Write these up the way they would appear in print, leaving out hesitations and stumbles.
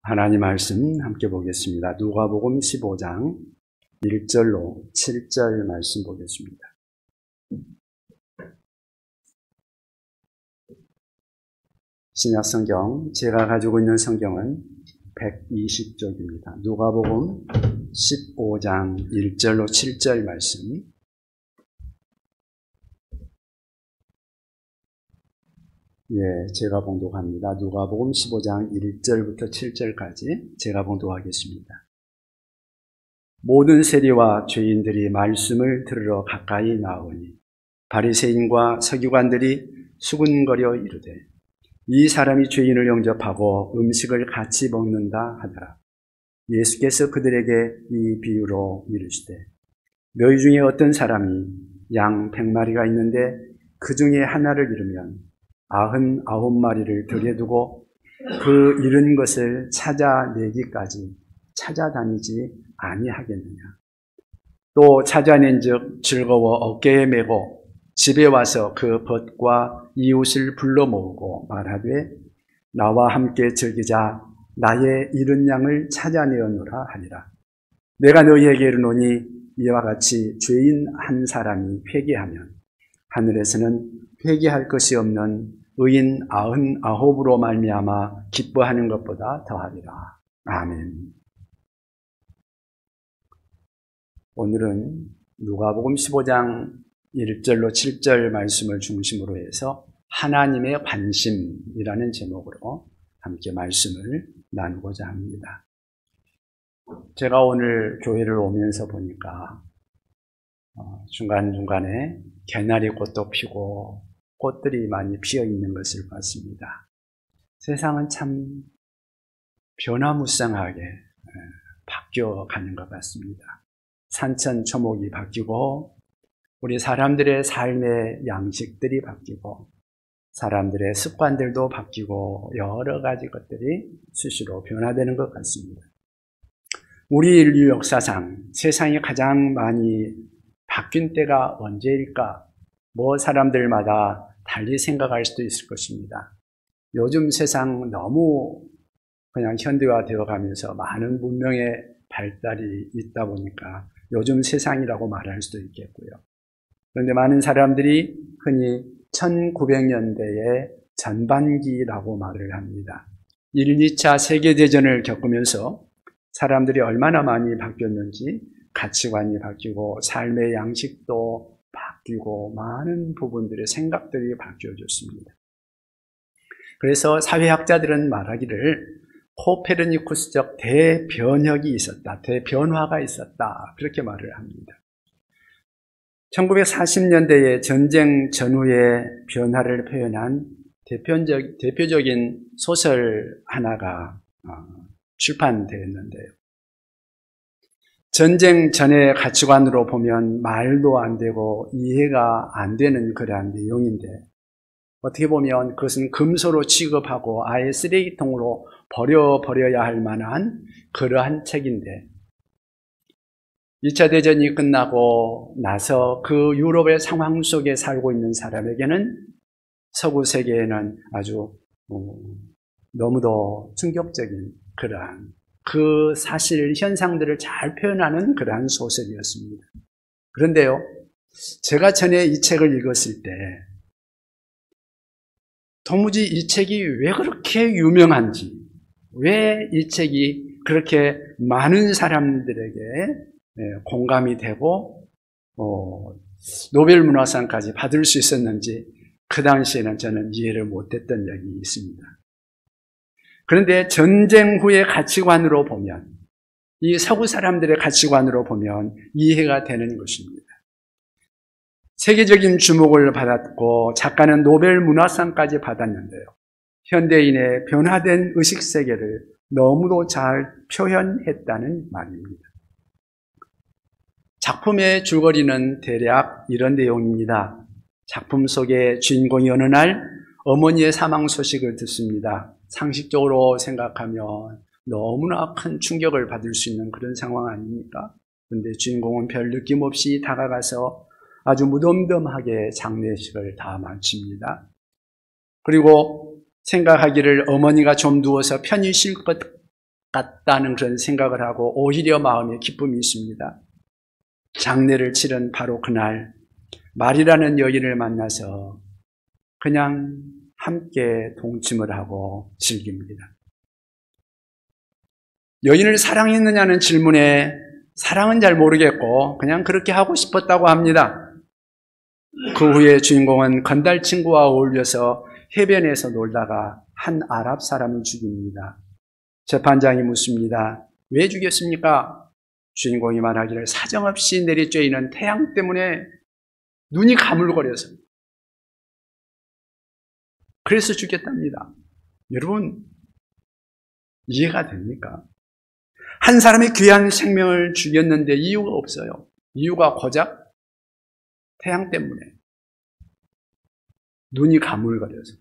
하나님 말씀 함께 보겠습니다. 누가복음 15장 1절로 7절 말씀 보겠습니다. 신약성경, 제가 가지고 있는 성경은 120쪽입니다. 누가복음 15장 1절로 7절 말씀. 제가 봉독합니다. 누가복음 15장 1절부터 7절까지 제가 봉독하겠습니다. 모든 세리와 죄인들이 말씀을 들으러 가까이 나오니 바리새인과 서기관들이 수군거려 이르되 이 사람이 죄인을 영접하고 음식을 같이 먹는다 하더라. 예수께서 그들에게 이 비유로 이르시되 너희 중에 어떤 사람이 양 100마리가 있는데 그 중에 하나를 잃으면 99마리를 들여두고 그 잃은 것을 찾아내기까지 찾아다니지 아니하겠느냐. 또 찾아낸즉 즐거워 어깨에 메고 집에 와서 그 벗과 이웃을 불러 모으고 말하되 나와 함께 즐기자. 나의 잃은 양을 찾아내었노라 하니라. 내가 너희에게 이르노니 이와 같이 죄인 한 사람이 회개하면 하늘에서는 회개할 것이 없는 의인 99으로 말미암아 기뻐하는 것보다 더하리라. 아멘. 오늘은 누가복음 15장 1절로 7절 말씀을 중심으로 해서 하나님의 관심이라는 제목으로 함께 말씀을 나누고자 합니다. 제가 오늘 교회를 오면서 보니까 중간중간에 개나리 꽃도 피고 꽃들이 많이 피어 있는 것을 봤습니다. 세상은 참 변화무쌍하게 바뀌어가는 것 같습니다. 산천초목이 바뀌고 우리 사람들의 삶의 양식들이 바뀌고 사람들의 습관들도 바뀌고 여러 가지 것들이 수시로 변화되는 것 같습니다. 우리 인류 역사상 세상이 가장 많이 바뀐 때가 언제일까? 사람들마다 달리 생각할 수도 있을 것입니다. 요즘 세상 너무 그냥 현대화되어 가면서 많은 문명의 발달이 있다 보니까 요즘 세상이라고 말할 수도 있겠고요. 그런데 많은 사람들이 흔히 1900년대의 전반기라고 말을 합니다. 1, 2차 세계대전을 겪으면서 사람들이 얼마나 많이 바뀌었는지 가치관이 바뀌고 삶의 양식도 바뀌고 많은 부분들의 생각들이 바뀌어졌습니다. 그래서 사회학자들은 말하기를 코페르니쿠스적 대변혁이 있었다, 대변화가 있었다 그렇게 말을 합니다. 1940년대의 전쟁 전후의 변화를 표현한 대표적인 소설 하나가 출판되었는데요. 전쟁 전의 가치관으로 보면 말도 안 되고 이해가 안 되는 그러한 내용인데 어떻게 보면 그것은 금소로 취급하고 아예 쓰레기통으로 버려야 할 만한 그러한 책인데 2차 대전이 끝나고 나서 그 유럽의 상황 속에 살고 있는 사람에게는 서구 세계에는 아주 너무도 충격적인 그러한 그 사실 현상들을 잘 표현하는 그러한 소설이었습니다. 그런데요, 제가 전에 이 책을 읽었을 때 도무지 이 책이 왜 그렇게 유명한지, 왜 이 책이 그렇게 많은 사람들에게 공감이 되고 노벨 문학상까지 받을 수 있었는지 그 당시에는 저는 이해를 못했던 적이 있습니다. 그런데 전쟁 후의 가치관으로 보면, 이 서구 사람들의 가치관으로 보면 이해가 되는 것입니다. 세계적인 주목을 받았고 작가는 노벨 문학상까지 받았는데요. 현대인의 변화된 의식세계를 너무도 잘 표현했다는 말입니다. 작품의 줄거리는 대략 이런 내용입니다. 작품 속의 주인공이 어느 날 어머니의 사망 소식을 듣습니다. 상식적으로 생각하면 너무나 큰 충격을 받을 수 있는 그런 상황 아닙니까? 그런데 주인공은 별 느낌 없이 다가가서 아주 무덤덤하게 장례식을 다 마칩니다. 그리고 생각하기를 어머니가 좀 누워서 편히 쉴 것 같다는 그런 생각을 하고 오히려 마음에 기쁨이 있습니다. 장례를 치른 바로 그날 말이라는 여인을 만나서 그냥 함께 동침을 하고 즐깁니다. 여인을 사랑했느냐는 질문에 사랑은 잘 모르겠고 그냥 그렇게 하고 싶었다고 합니다. 그 후에 주인공은 건달 친구와 어울려서 해변에서 놀다가 한 아랍 사람을 죽입니다. 재판장이 묻습니다. 왜 죽였습니까? 주인공이 말하기를 사정없이 내리쬐이는 태양 때문에 눈이 가물거려서 그래서 죽였답니다. 여러분 이해가 됩니까? 한 사람의 귀한 생명을 죽였는데 이유가 없어요. 이유가 고작 태양 때문에 눈이 가물거려서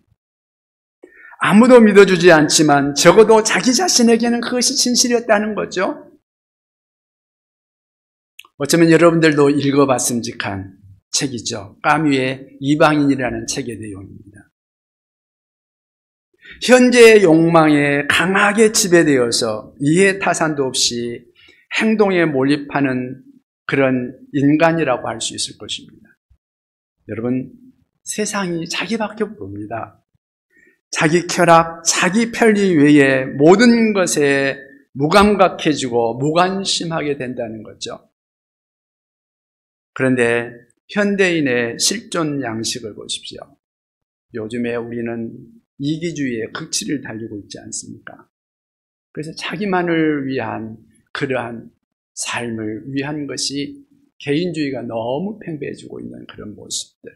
아무도 믿어주지 않지만 적어도 자기 자신에게는 그것이 진실이었다는 거죠. 어쩌면 여러분들도 읽어봤음직한 책이죠. 까뮈의 이방인이라는 책의 내용입니다. 현재의 욕망에 강하게 지배되어서 이해타산도 없이 행동에 몰입하는 그런 인간이라고 할 수 있을 것입니다. 여러분, 세상이 자기밖에 모릅니다. 자기 쾌락, 자기 편리 외에 모든 것에 무감각해지고 무관심하게 된다는 거죠. 그런데 현대인의 실존 양식을 보십시오. 요즘에 우리는 이기주의의 극치를 달리고 있지 않습니까? 그래서 자기만을 위한 그러한 삶을 위한 것이 개인주의가 너무 팽배해지고 있는 그런 모습들.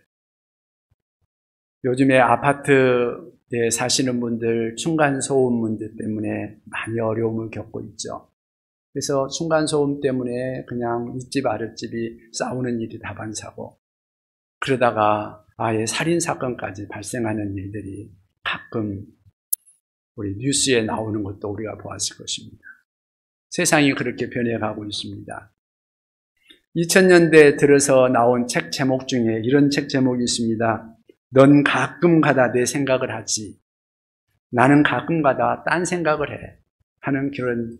요즘에 아파트에 사시는 분들, 층간소음 문제 때문에 많이 어려움을 겪고 있죠. 그래서 층간소음 때문에 그냥 윗집 아랫집이 싸우는 일이 다반사고, 그러다가 아예 살인사건까지 발생하는 일들이 가끔 우리 뉴스에 나오는 것도 우리가 보았을 것입니다. 세상이 그렇게 변해가고 있습니다. 2000년대 들어서 나온 책 제목 중에 이런 책 제목이 있습니다. 넌 가끔 가다 내 생각을 하지. 나는 가끔 가다 딴 생각을 해. 하는 그런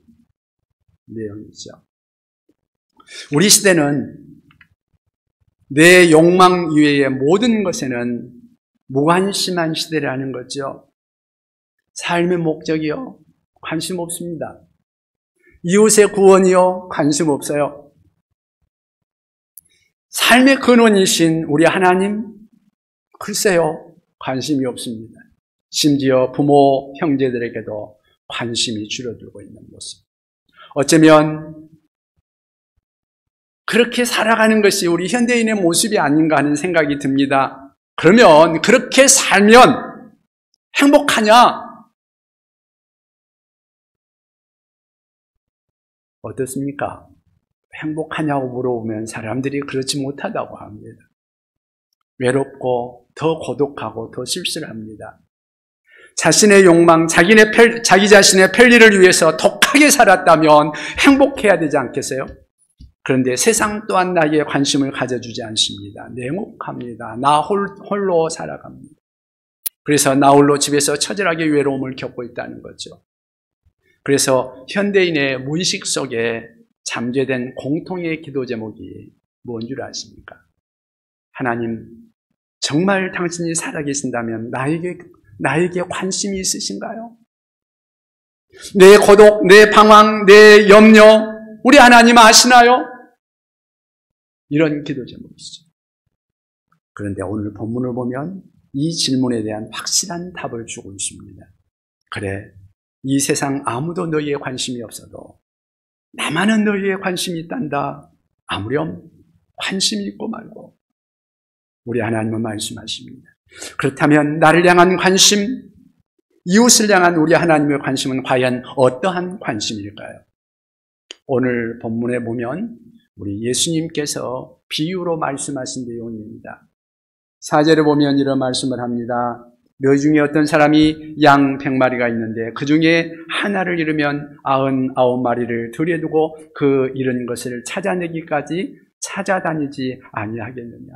내용이죠. 우리 시대는 내 욕망 이외의 모든 것에는 무관심한 시대라는 거죠. 삶의 목적이요? 관심 없습니다. 이웃의 구원이요? 관심 없어요. 삶의 근원이신 우리 하나님? 글쎄요, 관심이 없습니다. 심지어 부모, 형제들에게도 관심이 줄어들고 있는 모습. 어쩌면 그렇게 살아가는 것이 우리 현대인의 모습이 아닌가 하는 생각이 듭니다. 그러면 그렇게 살면 행복하냐? 어떻습니까? 행복하냐고 물어보면 사람들이 그렇지 못하다고 합니다. 외롭고 더 고독하고 더 쓸쓸합니다. 자신의 욕망, 자기 자신의 편리를 위해서 독하게 살았다면 행복해야 되지 않겠어요? 그런데 세상 또한 나에게 관심을 가져주지 않습니다. 냉혹합니다. 나 홀로 살아갑니다. 그래서 나 홀로 집에서 처절하게 외로움을 겪고 있다는 거죠. 그래서 현대인의 무의식 속에 잠재된 공통의 기도 제목이 뭔 줄 아십니까? 하나님, 정말 당신이 살아계신다면 나에게 관심이 있으신가요? 내 고독, 내 방황, 내 염려, 우리 하나님 아시나요? 이런 기도 제목이죠. 그런데 오늘 본문을 보면 이 질문에 대한 확실한 답을 주고 있습니다. 그래, 이 세상 아무도 너희에 관심이 없어도 나만은 너희에 관심이 있단다. 아무렴 관심이 있고 말고. 우리 하나님은 말씀하십니다. 그렇다면 나를 향한 관심, 이웃을 향한 우리 하나님의 관심은 과연 어떠한 관심일까요? 오늘 본문에 보면 우리 예수님께서 비유로 말씀하신 내용입니다. 4절에 보면 이런 말씀을 합니다. 너희 중에 어떤 사람이 양 100마리가 있는데 그 중에 하나를 잃으면 99마리를 들여두고 그 잃은 것을 찾아내기까지 찾아다니지 아니하겠느냐.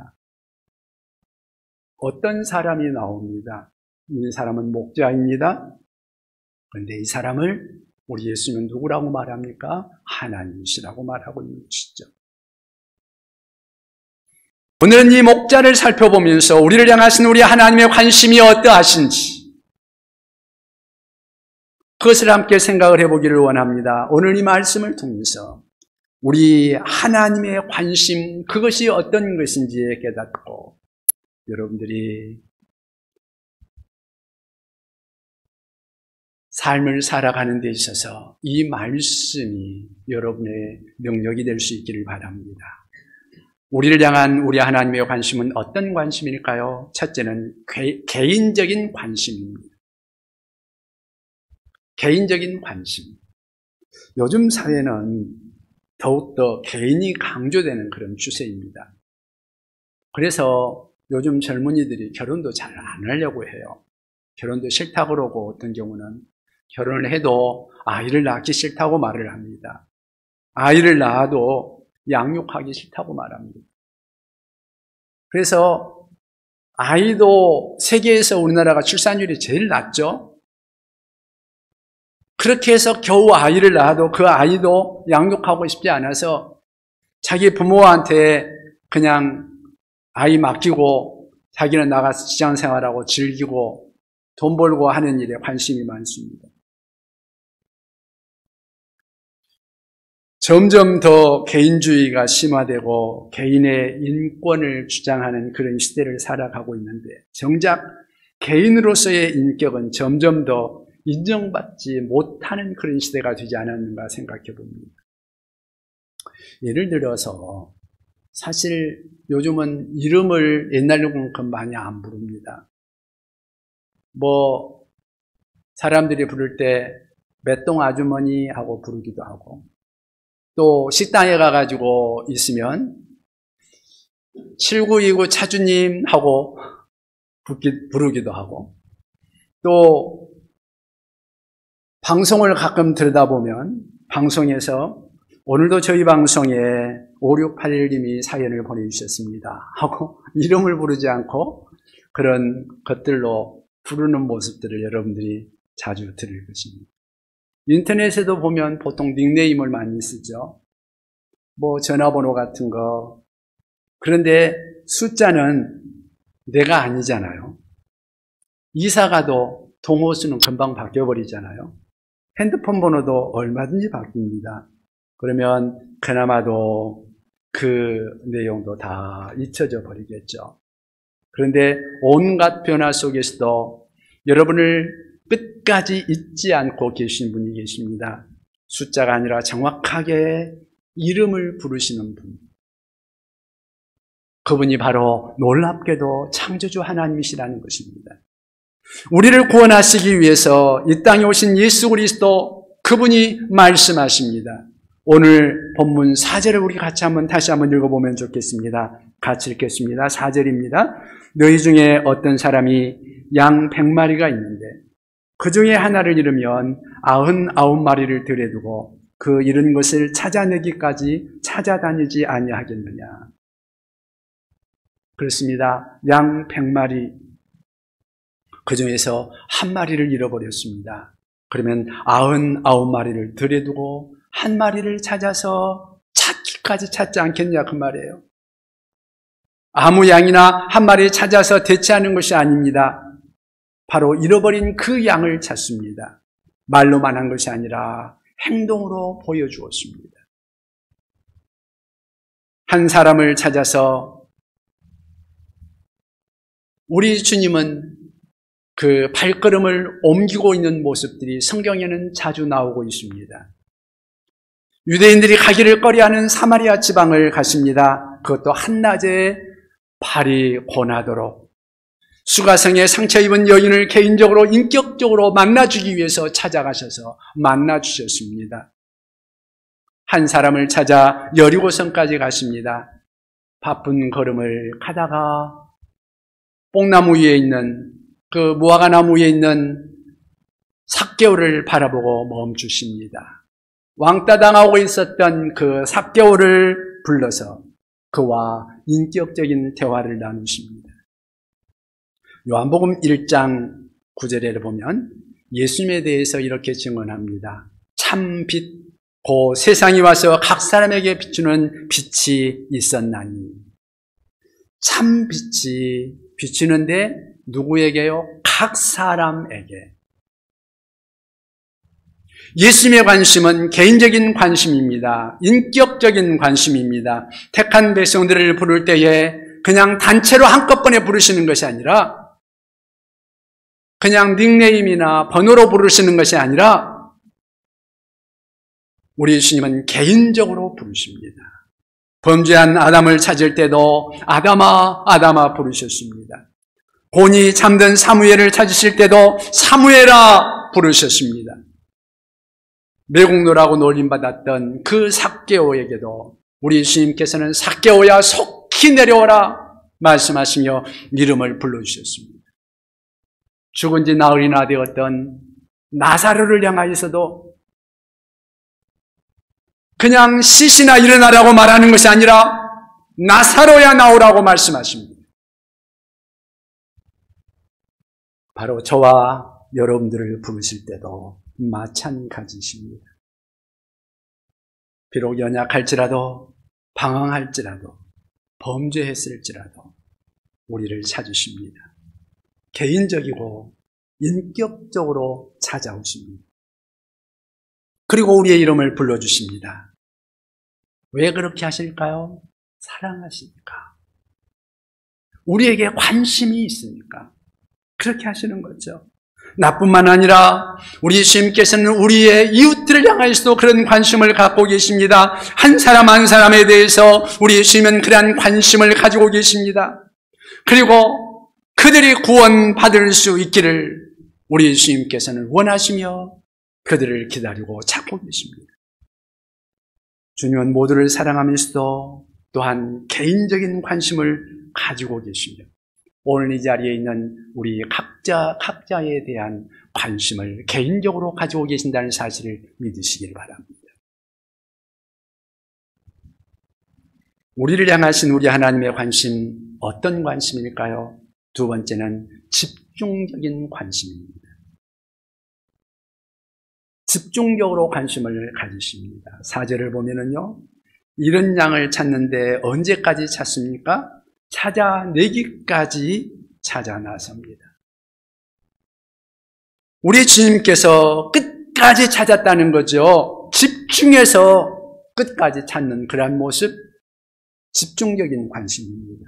어떤 사람이 나옵니다. 이 사람은 목자입니다. 그런데 이 사람을 우리 예수님은 누구라고 말합니까? 하나님이시라고 말하고 있는 것이죠. 오늘은 이 목자를 살펴보면서 우리를 향하신 우리 하나님의 관심이 어떠하신지 그것을 함께 생각을 해보기를 원합니다. 오늘 이 말씀을 통해서 우리 하나님의 관심, 그것이 어떤 것인지 깨닫고 여러분들이 삶을 살아가는 데 있어서 이 말씀이 여러분의 능력이 될 수 있기를 바랍니다. 우리를 향한 우리 하나님의 관심은 어떤 관심일까요? 첫째는 개인적인 관심입니다. 개인적인 관심. 요즘 사회는 더욱더 개인이 강조되는 그런 추세입니다. 그래서 요즘 젊은이들이 결혼도 잘 안 하려고 해요. 결혼도 싫다고 그러고 어떤 경우는 결혼을 해도 아이를 낳기 싫다고 말을 합니다. 아이를 낳아도 양육하기 싫다고 말합니다. 그래서 아이도 세계에서 우리나라가 출산율이 제일 낮죠. 그렇게 해서 겨우 아이를 낳아도 그 아이도 양육하고 싶지 않아서 자기 부모한테 그냥 아이 맡기고 자기는 나가서 직장생활하고 즐기고 돈 벌고 하는 일에 관심이 많습니다. 점점 더 개인주의가 심화되고 개인의 인권을 주장하는 그런 시대를 살아가고 있는데 정작 개인으로서의 인격은 점점 더 인정받지 못하는 그런 시대가 되지 않았는가 생각해 봅니다. 예를 들어서 사실 요즘은 이름을 옛날만큼 많이 안 부릅니다. 사람들이 부를 때 맷동 아주머니 하고 부르기도 하고 또 식당에 가가지고 있으면 7929 차주님 하고 부르기도 하고 또 방송을 가끔 들여다보면 방송에서 오늘도 저희 방송에 5681님이 사연을 보내주셨습니다 하고 이름을 부르지 않고 그런 것들로 부르는 모습들을 여러분들이 자주 들을 것입니다. 인터넷에도 보면 보통 닉네임을 많이 쓰죠. 전화번호 같은 거. 그런데 숫자는 내가 아니잖아요. 이사 가도 동호수는 금방 바뀌어버리잖아요. 핸드폰 번호도 얼마든지 바뀝니다. 그러면 그나마도 그 내용도 다 잊혀져 버리겠죠. 그런데 온갖 변화 속에서도 여러분을 끝까지 잊지 않고 계신 분이 계십니다. 숫자가 아니라 정확하게 이름을 부르시는 분. 그분이 바로 놀랍게도 창조주 하나님이시라는 것입니다. 우리를 구원하시기 위해서 이 땅에 오신 예수 그리스도 그분이 말씀하십니다. 오늘 본문 4절을 우리 다시 한번 읽어보면 좋겠습니다. 같이 읽겠습니다. 4절입니다. 너희 중에 어떤 사람이 양 100마리가 있는데 그 중에 하나를 잃으면 99마리를 들여두고 그 잃은 것을 찾아내기까지 찾아다니지 아니하겠느냐. 그렇습니다. 양 100마리 그 중에서 한 마리를 잃어버렸습니다. 그러면 99마리를 들여두고 한 마리를 찾아서 찾기까지 찾지 않겠냐 그 말이에요. 아무 양이나 한 마리 찾아서 대체하는 것이 아닙니다. 바로 잃어버린 그 양을 찾습니다. 말로만 한 것이 아니라 행동으로 보여주었습니다. 한 사람을 찾아서 우리 주님은 그 발걸음을 옮기고 있는 모습들이 성경에는 자주 나오고 있습니다. 유대인들이 가기를 꺼려하는 사마리아 지방을 가십니다. 그것도 한낮에 발이 고나도록 수가성에 상처 입은 여인을 개인적으로 인격적으로 만나주기 위해서 찾아가셔서 만나주셨습니다. 한 사람을 찾아 여리고성까지 가십니다. 바쁜 걸음을 가다가 뽕나무 위에 있는 그 무화과나무 위에 있는 삭개오를 바라보고 멈추십니다. 왕따 당하고 있었던 그 삭개오를 불러서 그와 인격적인 대화를 나누십니다. 요한복음 1장 9절에 보면 예수님에 대해서 이렇게 증언합니다. 참 빛, 고 세상이 와서 각 사람에게 비추는 빛이 있었나니. 참 빛이 비추는데 누구에게요? 각 사람에게. 예수님의 관심은 개인적인 관심입니다. 인격적인 관심입니다. 택한 백성들을 부를 때에 그냥 단체로 한꺼번에 부르시는 것이 아니라, 그냥 닉네임이나 번호로 부르시는 것이 아니라, 우리 예수님은 개인적으로 부르십니다. 범죄한 아담을 찾을 때도 아담아 아담아 부르셨습니다. 곤히 잠든 사무엘을 찾으실 때도 사무엘아 부르셨습니다. 매국노라고 놀림받았던 그 삭개오에게도 우리 예수님께서는 삭개오야 속히 내려오라 말씀하시며 이름을 불러주셨습니다. 죽은 지 나흘이나 되었던 나사로를 향하여서도 그냥 시시나 일어나라고 말하는 것이 아니라 나사로야 나오라고 말씀하십니다. 바로 저와 여러분들을 부르실 때도 마찬가지십니다. 비록 연약할지라도, 방황할지라도, 범죄했을지라도 우리를 찾으십니다. 개인적이고 인격적으로 찾아오십니다. 그리고 우리의 이름을 불러주십니다. 왜 그렇게 하실까요? 사랑하시니까. 우리에게 관심이 있으니까 그렇게 하시는 거죠. 나뿐만 아니라 우리 예수님께서는 우리의 이웃들을 향하여서도 그런 관심을 갖고 계십니다. 한 사람 한 사람에 대해서 우리 예수님은 그러한 관심을 가지고 계십니다. 그리고 그들이 구원받을 수 있기를 우리 예수님께서는 원하시며 그들을 기다리고 찾고 계십니다. 주님은 모두를 사랑하면서도 또한 개인적인 관심을 가지고 계시며 오늘 이 자리에 있는 우리 각자에 대한 관심을 개인적으로 가지고 계신다는 사실을 믿으시길 바랍니다. 우리를 향하신 우리 하나님의 관심, 어떤 관심일까요? 두 번째는 집중적인 관심입니다. 집중적으로 관심을 가지십니다. 4절을 보면은요, 이런 양을 찾는데 언제까지 찾습니까? 찾아내기까지 찾아 나섭니다. 우리 주님께서 끝까지 찾았다는 거죠. 집중해서 끝까지 찾는 그러한 모습, 집중적인 관심입니다.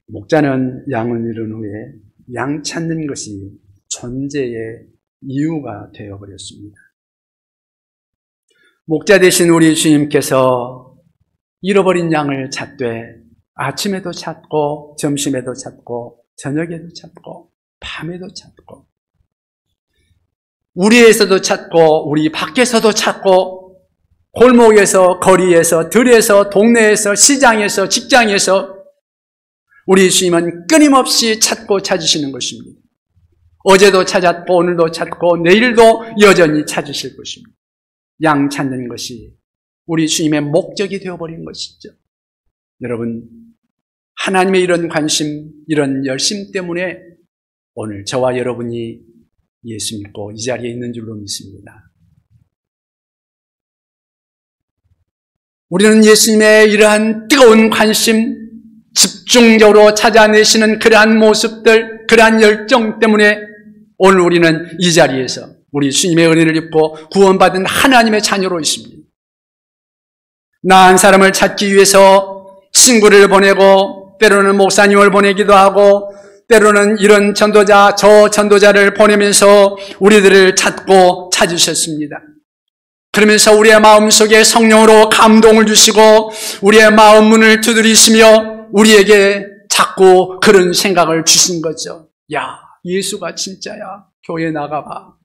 목자는 양을 잃은 후에 양 찾는 것이 존재의 이유가 되어버렸습니다. 목자 되신 우리 주님께서 잃어버린 양을 찾되 아침에도 찾고 점심에도 찾고 저녁에도 찾고 밤에도 찾고 우리에서도 찾고 우리 밖에서도 찾고 골목에서 거리에서 들에서 동네에서 시장에서 직장에서 우리 주님은 끊임없이 찾고 찾으시는 것입니다. 어제도 찾았고 오늘도 찾고 내일도 여전히 찾으실 것입니다. 양 찾는 것이 우리 주님의 목적이 되어버린 것이죠. 여러분, 하나님의 이런 관심, 이런 열심 때문에 오늘 저와 여러분이 예수 믿고 이 자리에 있는 줄로 믿습니다. 우리는 예수님의 이러한 뜨거운 관심, 집중적으로 찾아내시는 그러한 모습들, 그러한 열정 때문에 오늘 우리는 이 자리에서 우리 주님의 은혜를 입고 구원받은 하나님의 자녀로 있습니다. 나 한 사람을 찾기 위해서 친구를 보내고 때로는 목사님을 보내기도 하고 때로는 이런 전도자 저 전도자를 보내면서 우리들을 찾고 찾으셨습니다. 그러면서 우리의 마음속에 성령으로 감동을 주시고 우리의 마음 문을 두드리시며 우리에게 자꾸 그런 생각을 주신 거죠. 야, 예수가 진짜야. 교회 나가봐.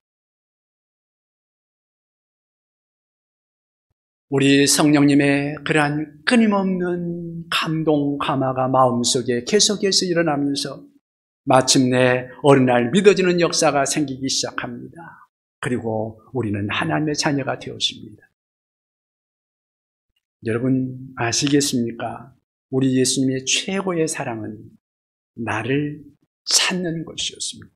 우리 성령님의 그러한 끊임없는 감동, 감화가 마음속에 계속해서 일어나면서 마침내 어느 날 믿어지는 역사가 생기기 시작합니다. 그리고 우리는 하나님의 자녀가 되었습니다. 여러분 아시겠습니까? 우리 예수님의 최고의 사랑은 나를 찾는 것이었습니다.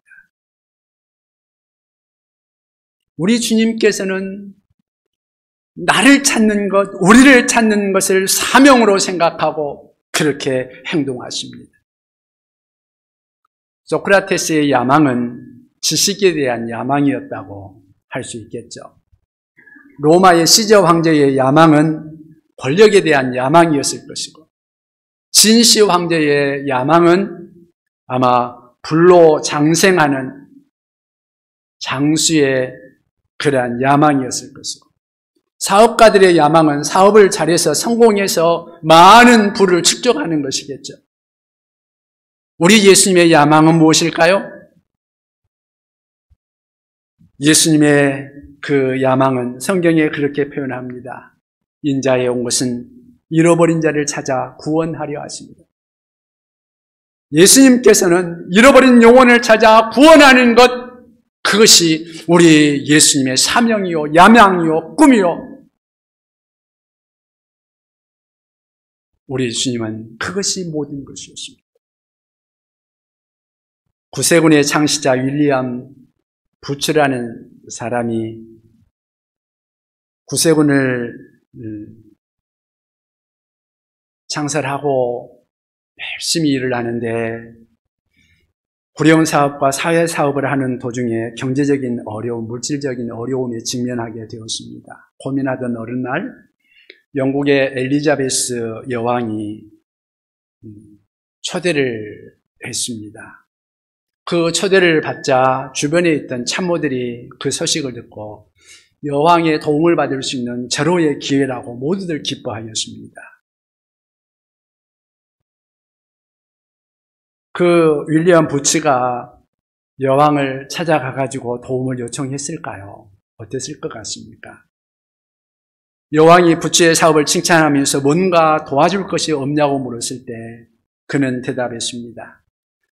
우리 주님께서는 나를 찾는 것, 우리를 찾는 것을 사명으로 생각하고 그렇게 행동하십니다. 소크라테스의 야망은 지식에 대한 야망이었다고 할 수 있겠죠. 로마의 시저 황제의 야망은 권력에 대한 야망이었을 것이고, 진시 황제의 야망은 아마 불로 장생하는 장수의 그러한 야망이었을 것이고, 사업가들의 야망은 사업을 잘해서 성공해서 많은 부를 축적하는 것이겠죠. 우리 예수님의 야망은 무엇일까요? 예수님의 그 야망은 성경에 그렇게 표현합니다. 인자에 온 것은 잃어버린 자를 찾아 구원하려 하십니다. 예수님께서는 잃어버린 영혼을 찾아 구원하는 것, 그것이 우리 예수님의 사명이요, 야망이요, 꿈이요. 우리 주님은 그것이 모든 것이었습니다. 구세군의 창시자 윌리엄 부츠라는 사람이 구세군을 창설하고 열심히 일을 하는데 구령사업과 사회사업을 하는 도중에 경제적인 어려움, 물질적인 어려움에 직면하게 되었습니다. 고민하던 어느 날 영국의 엘리자베스 여왕이 초대를 했습니다. 그 초대를 받자 주변에 있던 참모들이 그 소식을 듣고 여왕의 도움을 받을 수 있는 절호의 기회라고 모두들 기뻐하였습니다. 그 윌리엄 부츠가 여왕을 찾아가가지고 도움을 요청했을까요? 어땠을 것 같습니까? 여왕이 부츠의 사업을 칭찬하면서 뭔가 도와줄 것이 없냐고 물었을 때 그는 대답했습니다.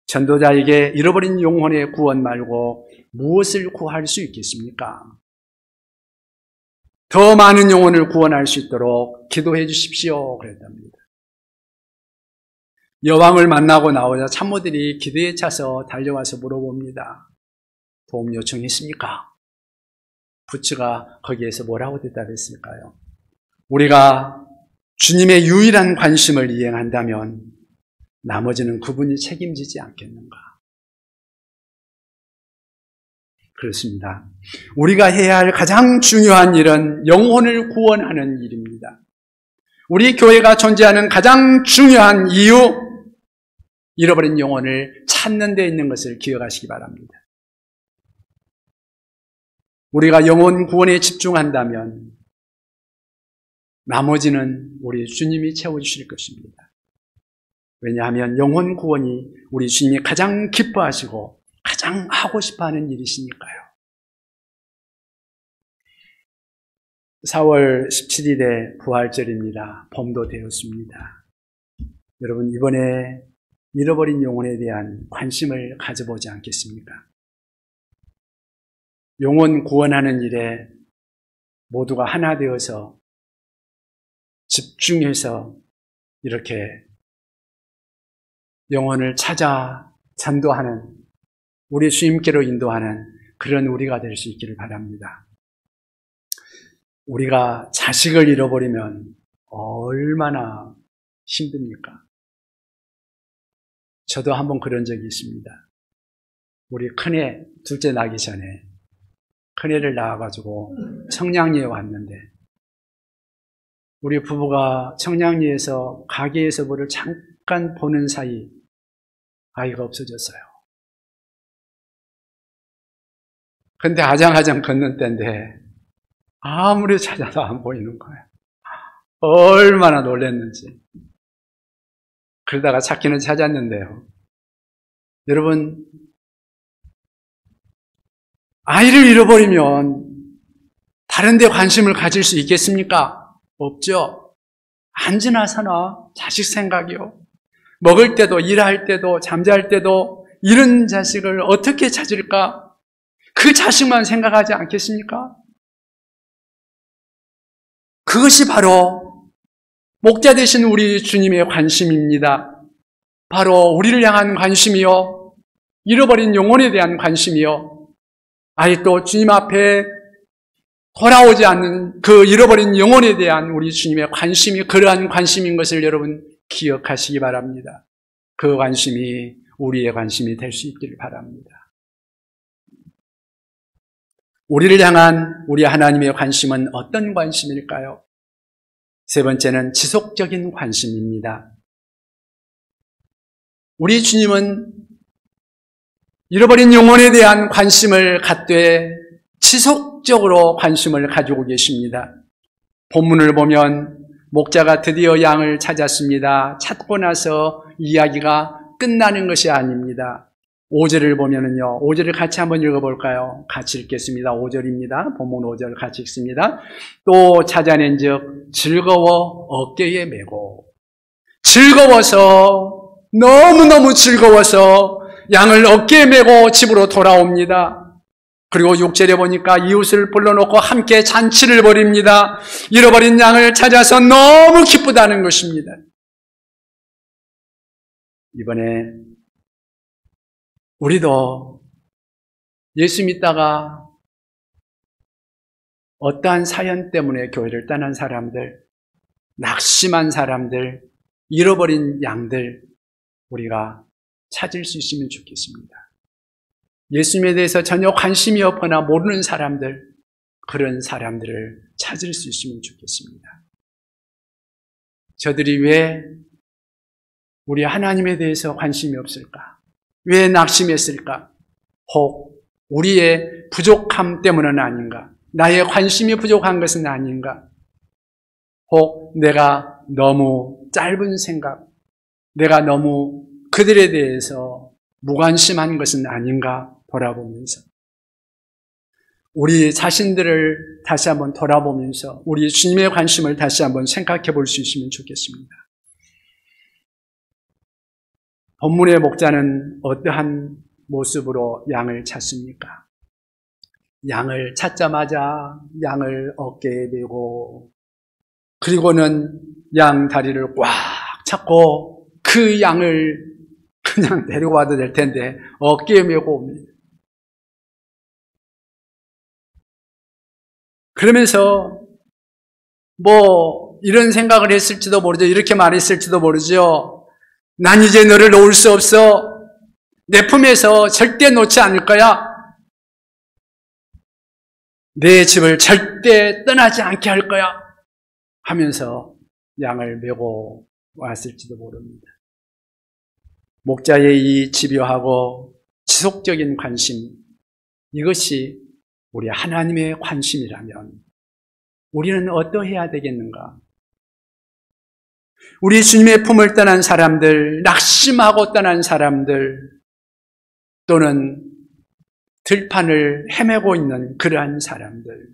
전도자에게 잃어버린 영혼의 구원 말고 무엇을 구할 수 있겠습니까? 더 많은 영혼을 구원할 수 있도록 기도해 주십시오. 그랬답니다. 여왕을 만나고 나오자 참모들이 기도에 차서 달려와서 물어봅니다. 도움 요청했습니까? 부츠가 거기에서 뭐라고 대답했을까요? 우리가 주님의 유일한 관심을 이행한다면 나머지는 그분이 책임지지 않겠는가? 그렇습니다. 우리가 해야 할 가장 중요한 일은 영혼을 구원하는 일입니다. 우리 교회가 존재하는 가장 중요한 이유, 잃어버린 영혼을 찾는 데 있는 것을 기억하시기 바랍니다. 우리가 영혼 구원에 집중한다면 나머지는 우리 주님이 채워주실 것입니다. 왜냐하면 영혼 구원이 우리 주님이 가장 기뻐하시고 가장 하고 싶어하는 일이시니까요. 4월 17일에 부활절입니다. 봄도 되었습니다. 여러분, 이번에 잃어버린 영혼에 대한 관심을 가져보지 않겠습니까? 영혼 구원하는 일에 모두가 하나 되어서 집중해서 이렇게 영혼을 찾아 전도하는, 우리 주님께로 인도하는 그런 우리가 될 수 있기를 바랍니다. 우리가 자식을 잃어버리면 얼마나 힘듭니까? 저도 한번 그런 적이 있습니다. 우리 큰애, 둘째 나기 전에 큰애를 낳아가지고 청량리에 왔는데 우리 부부가 청량리에서 가게에서 뭐를 잠깐 보는 사이 아이가 없어졌어요. 근데 아장아장 걷는 때인데 아무리 찾아도 안 보이는 거예요. 얼마나 놀랐는지. 그러다가 찾기는 찾았는데요. 여러분, 아이를 잃어버리면 다른 데 관심을 가질 수 있겠습니까? 없죠. 앉으나 서나 자식 생각이요. 먹을 때도, 일할 때도, 잠잘 때도 이런 자식을 어떻게 찾을까? 그 자식만 생각하지 않겠습니까? 그것이 바로 목자 되신 우리 주님의 관심입니다. 바로 우리를 향한 관심이요, 잃어버린 영혼에 대한 관심이요, 아직도 주님 앞에 돌아오지 않는 그 잃어버린 영혼에 대한 우리 주님의 관심이 그러한 관심인 것을 여러분 기억하시기 바랍니다. 그 관심이 우리의 관심이 될 수 있기를 바랍니다. 우리를 향한 우리 하나님의 관심은 어떤 관심일까요? 세 번째는 지속적인 관심입니다. 우리 주님은 잃어버린 영혼에 대한 관심을 갖되 지속적으로 관심을 가지고 계십니다. 본문을 보면 목자가 드디어 양을 찾았습니다. 찾고 나서 이야기가 끝나는 것이 아닙니다. 5절을 보면은요, 5절을 같이 한번 읽어볼까요? 같이 읽겠습니다. 5절입니다. 본문 5절 같이 읽습니다. 또 찾아낸 즉 즐거워 어깨에 메고, 즐거워서, 너무너무 즐거워서 양을 어깨에 메고 집으로 돌아옵니다. 그리고 6절에 보니까 이웃을 불러놓고 함께 잔치를 벌입니다. 잃어버린 양을 찾아서 너무 기쁘다는 것입니다. 이번에 우리도 예수 믿다가 어떠한 사연 때문에 교회를 떠난 사람들, 낙심한 사람들, 잃어버린 양들 우리가 찾을 수 있으면 좋겠습니다. 예수님에 대해서 전혀 관심이 없거나 모르는 사람들, 그런 사람들을 찾을 수 있으면 좋겠습니다. 저들이 왜 우리 하나님에 대해서 관심이 없을까? 왜 낙심했을까? 혹 우리의 부족함 때문은 아닌가? 나의 관심이 부족한 것은 아닌가? 혹 내가 너무 짧은 생각, 내가 너무 그들에 대해서 무관심한 것은 아닌가 돌아보면서 우리 자신들을 다시 한번 돌아보면서 우리 주님의 관심을 다시 한번 생각해 볼 수 있으면 좋겠습니다. 본문의 목자는 어떠한 모습으로 양을 찾습니까? 양을 찾자마자 양을 어깨에 메고 그리고는 양 다리를 꽉 잡고 그 양을 그냥 데리고 와도 될 텐데 어깨에 메고 옵니다. 그러면서 뭐 이런 생각을 했을지도 모르죠. 이렇게 말했을지도 모르죠. 난 이제 너를 놓을 수 없어. 내 품에서 절대 놓지 않을 거야. 내 집을 절대 떠나지 않게 할 거야. 하면서 양을 메고 왔을지도 모릅니다. 목자의 이 집요하고 지속적인 관심, 이것이 우리 하나님의 관심이라면 우리는 어떠해야 되겠는가? 우리 주님의 품을 떠난 사람들, 낙심하고 떠난 사람들, 또는 들판을 헤매고 있는 그러한 사람들,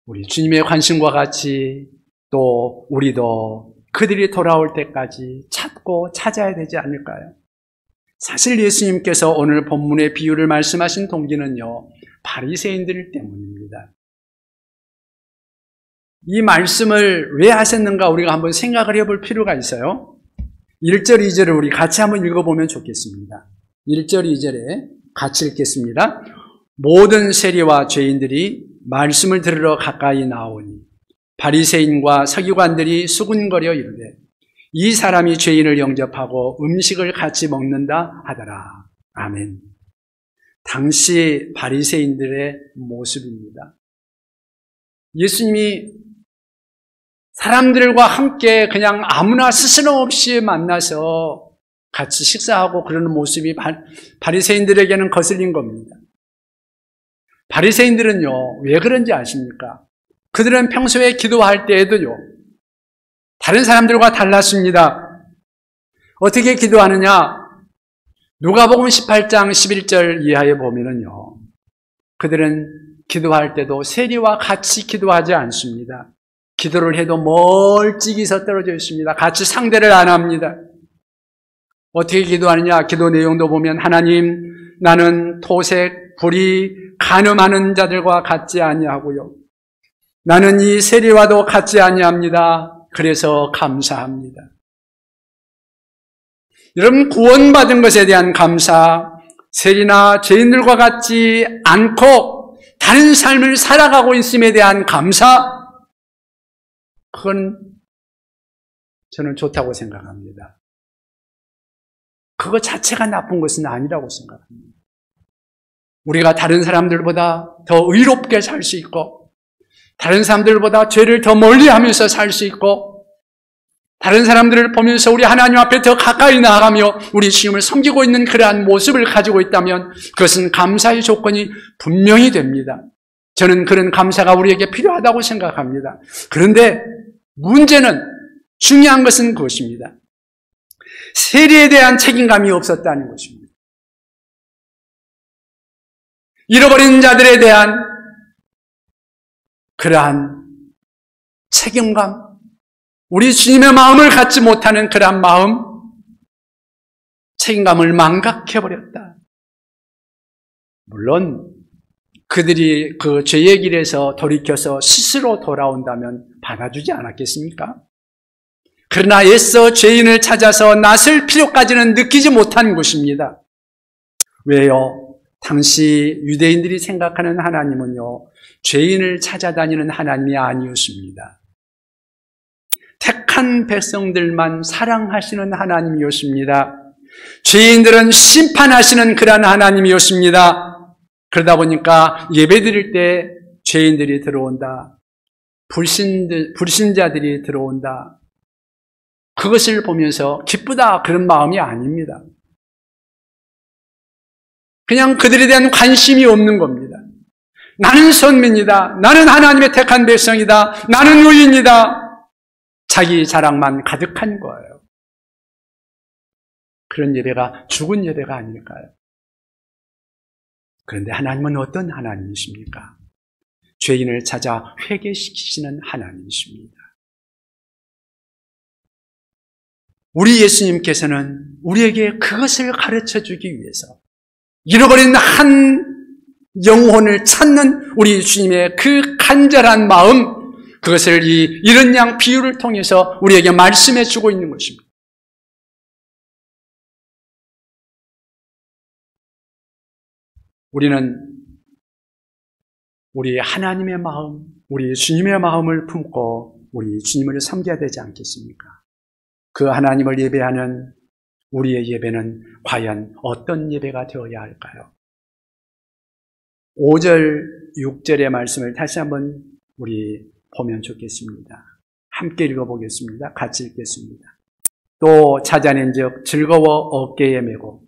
우리 주님의 관심과 같이 또 우리도 그들이 돌아올 때까지 찾고 찾아야 되지 않을까요? 사실 예수님께서 오늘 본문의 비유를 말씀하신 동기는요, 바리새인들 때문입니다. 이 말씀을 왜 하셨는가 우리가 한번 생각을 해볼 필요가 있어요. 1절, 2절을 우리 같이 한번 읽어보면 좋겠습니다. 1절, 2절에 같이 읽겠습니다. 모든 세리와 죄인들이 말씀을 들으러 가까이 나오니 바리새인과 서기관들이 수군거려 이르되 이 사람이 죄인을 영접하고 음식을 같이 먹는다 하더라. 아멘. 당시 바리새인들의 모습입니다. 예수님이 사람들과 함께 그냥 아무나 스스럼 없이 만나서 같이 식사하고 그러는 모습이 바리새인들에게는 거슬린 겁니다. 바리새인들은요, 왜 그런지 아십니까? 그들은 평소에 기도할 때에도요, 다른 사람들과 달랐습니다. 어떻게 기도하느냐? 누가복음 18장 11절 이하에 보면은요, 그들은 기도할 때도 세리와 같이 기도하지 않습니다. 기도를 해도 멀찍이서 떨어져 있습니다. 같이 상대를 안 합니다. 어떻게 기도하느냐? 기도 내용도 보면 하나님, 나는 토색, 불의, 간음하는 자들과 같지 아니하고요. 나는 이 세리와도 같지 아니합니다. 그래서 감사합니다. 여러분, 구원받은 것에 대한 감사, 세리나 죄인들과 같지 않고 다른 삶을 살아가고 있음에 대한 감사, 그건 저는 좋다고 생각합니다. 그거 자체가 나쁜 것은 아니라고 생각합니다. 우리가 다른 사람들보다 더 의롭게 살 수 있고, 다른 사람들보다 죄를 더 멀리하면서 살 수 있고, 다른 사람들을 보면서 우리 하나님 앞에 더 가까이 나아가며 우리 주님을 섬기고 있는 그러한 모습을 가지고 있다면 그것은 감사의 조건이 분명히 됩니다. 저는 그런 감사가 우리에게 필요하다고 생각합니다. 그런데 문제는, 중요한 것은 그것입니다. 세리에 대한 책임감이 없었다는 것입니다. 잃어버린 자들에 대한 그러한 책임감, 우리 주님의 마음을 갖지 못하는 그러한 마음, 책임감을 망각해버렸다. 물론 그들이 그 죄의 길에서 돌이켜서 스스로 돌아온다면 받아주지 않았겠습니까? 그러나 애써 죄인을 찾아서 나설 필요까지는 느끼지 못한 것입니다. 왜요? 당시 유대인들이 생각하는 하나님은요, 죄인을 찾아다니는 하나님이 아니었습니다. 택한 백성들만 사랑하시는 하나님이었습니다. 죄인들은 심판하시는 그러한 하나님이었습니다. 그러다 보니까 예배드릴 때 죄인들이 들어온다, 불신자들이 들어온다, 그것을 보면서 기쁘다, 그런 마음이 아닙니다. 그냥 그들에 대한 관심이 없는 겁니다. 나는 선민이다, 나는 하나님의 택한 백성이다, 나는 의인이다, 자기 자랑만 가득한 거예요. 그런 예배가 죽은 예배가 아닐까요? 그런데 하나님은 어떤 하나님이십니까? 죄인을 찾아 회개시키시는 하나님이십니다. 우리 예수님께서는 우리에게 그것을 가르쳐주기 위해서 잃어버린 한 영혼을 찾는 우리 주님의 그 간절한 마음, 그것을 이 잃은 양 비유를 통해서 우리에게 말씀해 주고 있는 것입니다. 우리는 우리 하나님의 마음, 우리 주님의 마음을 품고 우리 주님을 섬겨야 되지 않겠습니까? 그 하나님을 예배하는 우리의 예배는 과연 어떤 예배가 되어야 할까요? 5절, 6절의 말씀을 다시 한번 우리 보면 좋겠습니다. 함께 읽어보겠습니다. 같이 읽겠습니다. 또 찾아낸즉 즐거워 어깨에 메고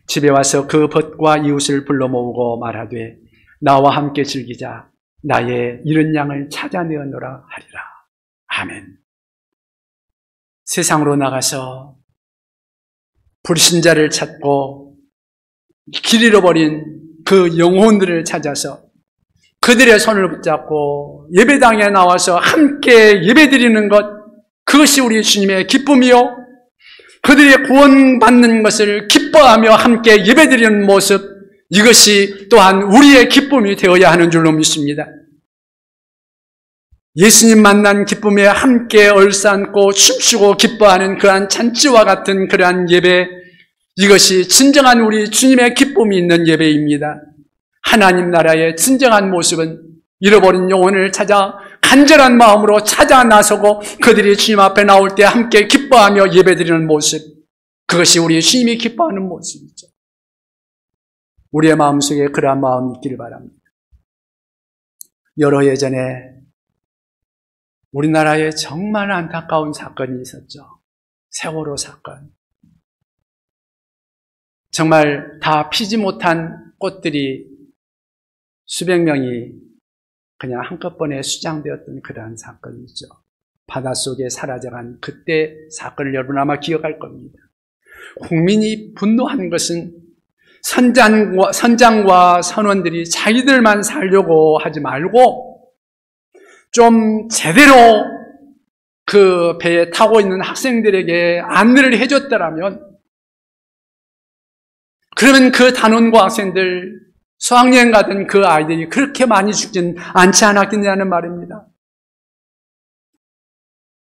집에 와서 그 벗과 이웃을 불러 모으고 말하되 나와 함께 즐기자, 나의 잃은 양을 찾아내어노라 하리라. 아멘. 세상으로 나가서 불신자를 찾고 길 잃어버린 그 영혼들을 찾아서 그들의 손을 붙잡고 예배당에 나와서 함께 예배드리는 것, 그것이 우리 주님의 기쁨이요, 그들의 구원받는 것을 기뻐하며 함께 예배드리는 모습, 이것이 또한 우리의 기쁨이 되어야 하는 줄로 믿습니다. 예수님 만난 기쁨에 함께 얼싸안고 춤추고 기뻐하는 그러한 잔치와 같은 그러한 예배, 이것이 진정한 우리 주님의 기쁨이 있는 예배입니다. 하나님 나라의 진정한 모습은 잃어버린 영혼을 찾아 간절한 마음으로 찾아 나서고 그들이 주님 앞에 나올 때 함께 기뻐하며 예배드리는 모습, 그것이 우리 주님이 기뻐하는 모습이죠. 우리의 마음속에 그러한 마음이 있기를 바랍니다. 여러 해 전에 우리나라에 정말 안타까운 사건이 있었죠. 세월호 사건. 정말 다 피지 못한 꽃들이 수백 명이 그냥 한꺼번에 수장되었던 그러한 사건이죠. 바닷속에 사라져간 그때 사건을 여러분 아마 기억할 겁니다. 국민이 분노한 것은 선장과 선원들이 자기들만 살려고 하지 말고 좀 제대로 그 배에 타고 있는 학생들에게 안내를 해줬더라면, 그러면 그 단원고 학생들, 수학여행 가던 그 아이들이 그렇게 많이 죽진 않지 않았겠냐는 말입니다.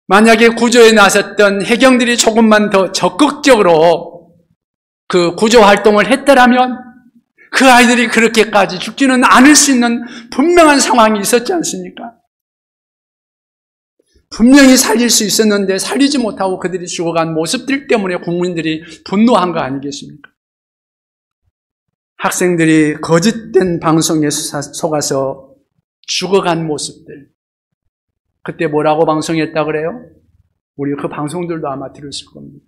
만약에 구조에 나섰던 해경들이 조금만 더 적극적으로 그 구조 활동을 했더라면 그 아이들이 그렇게까지 죽지는 않을 수 있는 분명한 상황이 있었지 않습니까? 분명히 살릴 수 있었는데 살리지 못하고 그들이 죽어간 모습들 때문에 국민들이 분노한 거 아니겠습니까? 학생들이 거짓된 방송에 속아서 죽어간 모습들. 그때 뭐라고 방송했다 그래요? 우리 그 방송들도 아마 들었을 겁니다.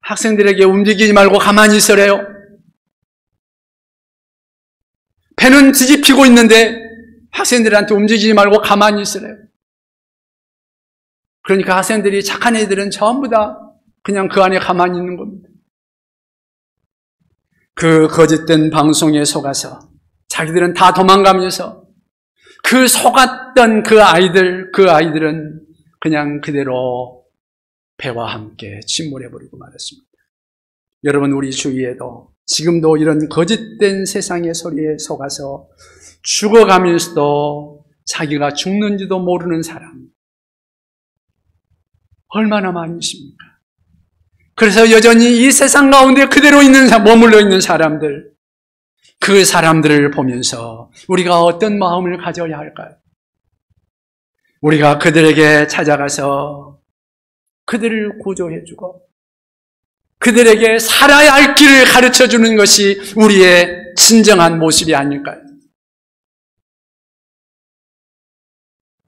학생들에게 움직이지 말고 가만히 있으래요. 배는 뒤집히고 있는데 학생들한테 움직이지 말고 가만히 있으래요. 그러니까 학생들이 착한 애들은 전부 다 그냥 그 안에 가만히 있는 겁니다. 그 거짓된 방송에 속아서 자기들은 다 도망가면서 그 속았던 그 아이들은 그냥 그대로 배와 함께 침몰해버리고 말았습니다. 여러분, 우리 주위에도 지금도 이런 거짓된 세상의 소리에 속아서 죽어가면서도 자기가 죽는지도 모르는 사람 얼마나 많이 있습니까? 그래서 여전히 이 세상 가운데 그대로 머물러 있는 사람들, 그 사람들을 보면서 우리가 어떤 마음을 가져야 할까요? 우리가 그들에게 찾아가서 그들을 구조해주고 그들에게 살아야 할 길을 가르쳐주는 것이 우리의 진정한 모습이 아닐까요?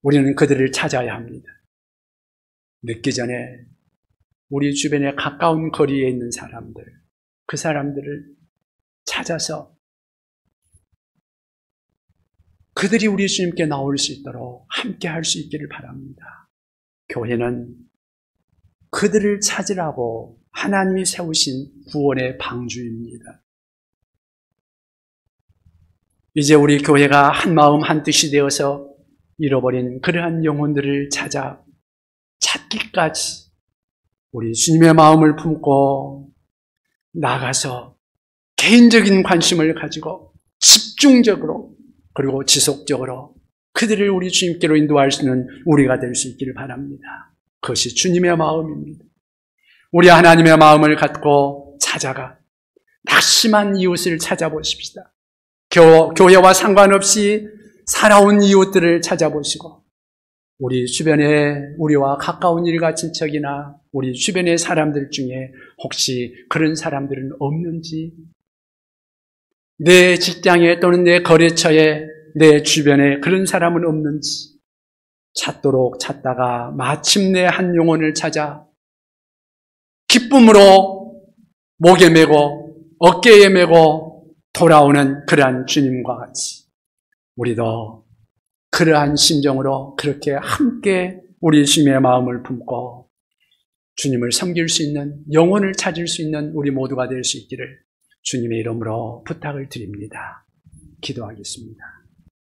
우리는 그들을 찾아야 합니다. 늦기 전에 우리 주변에 가까운 거리에 있는 사람들, 그 사람들을 찾아서 그들이 우리 주님께 나올 수 있도록 함께 할 수 있기를 바랍니다. 교회는 그들을 찾으라고 하나님이 세우신 구원의 방주입니다. 이제 우리 교회가 한 마음 한 뜻이 되어서 잃어버린 그러한 영혼들을 찾기까지 우리 주님의 마음을 품고 나가서 개인적인 관심을 가지고 집중적으로 그리고 지속적으로 그들을 우리 주님께로 인도할 수 있는 우리가 될 수 있기를 바랍니다. 그것이 주님의 마음입니다. 우리 하나님의 마음을 갖고 찾아가 낙심한 이웃을 찾아보십시다. 교회와 상관없이 살아온 이웃들을 찾아보시고 우리 주변에 우리와 가까운 일가 친척이나 우리 주변의 사람들 중에 혹시 그런 사람들은 없는지, 내 직장에 또는 내 거래처에 내 주변에 그런 사람은 없는지 찾도록 찾다가 마침내 한 영혼을 찾아 기쁨으로 목에 메고 어깨에 메고 돌아오는 그러한 주님과 같이 우리도 그러한 심정으로 그렇게 함께 우리 주님의 마음을 품고 주님을 섬길 수 있는, 영혼을 찾을 수 있는 우리 모두가 될 수 있기를 주님의 이름으로 부탁을 드립니다. 기도하겠습니다.